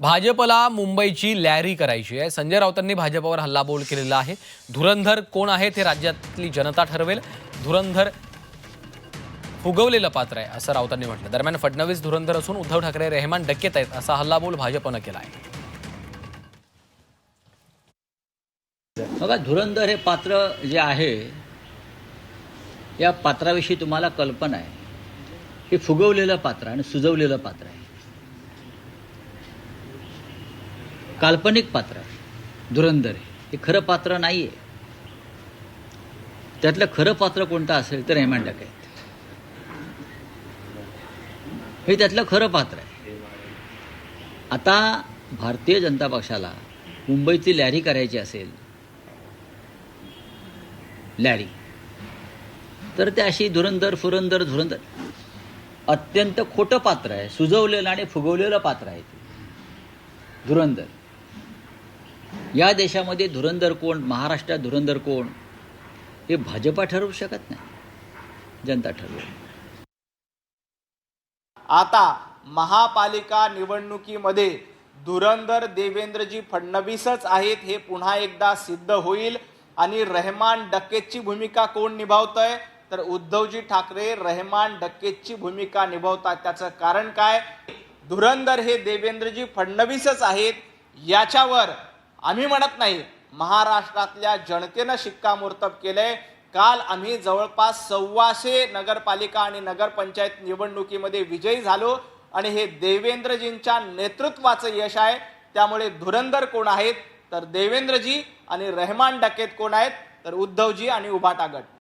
भाजपला मुंबईची लॅरी करायची आहे। संजय राऊतांनी भाजपवर हल्लाबोल केलेला आहे। धुरंधर कोण आहे ते राज्यातली जनता ठरवेल। धुरंधर फुगवलेलं पात्र आहे असं राऊतांनी म्हटलं। दरम्यान फडणवीस धुरंधर असून उद्धव ठाकरे रेहमान डकेत आहेत असा हल्लाबोल भाजपनं केला आहे। बघा, धुरंधर हे पात्र जे आहे या पात्राविषयी तुम्हाला कल्पना आहे। हे फुगवलेलं पात्र आणि सुजवलेलं पात्र आहे, काल्पनिक पात्र आहे। धुरंधर हे खरं पात्र नाही आहे। त्यातलं खरं पात्र कोणतं असेल तर रेहमान डकैत हे त्यातलं खरं पात्र आहे। आता भारतीय जनता पक्षाला मुंबईची लॅरी करायची असेल, लॅरी, तर ते अशी धुरंधर धुरंधर अत्यंत खोटं पात्र आहे, सुजवलेलं आणि फुगवलेलं पात्र आहे ते धुरंधर। या देशामध्ये धुरंधर कोण, महाराष्ट्रात धुरंधर कोण हे भाजपा ठरवू शकत नाही, जनता ठरवेल। आता महापालिका निवडणुकीमध्ये धुरंधर देवेंद्रजी फडणवीसच आहेत हे पुन्हा एकदा सिद्ध होईल। आणि रेहमान डकेतची भूमिका कोण निभावतंय तर उद्धवजी ठाकरे रेहमान डकेतची भूमिका निभावतात। त्याचं कारण काय? धुरंधर हे देवेंद्रजी फडणवीसच आहेत याच्यावर आम्ही म्हणत नाही, महाराष्ट्रातल्या जनतेनं शिक्कामोर्तब केलंय। काल आम्ही जवळपास 125 नगरपालिका आणि नगरपंचायत निवडणुकीमध्ये विजयी झालो आणि हे देवेंद्रजींच्या नेतृत्वाचं यश आहे। त्यामुळे धुरंधर कोण आहेत तर देवेंद्रजी आणि रेहमान डकेत कोण आहेत तर उद्धवजी आणि उभाटा गट।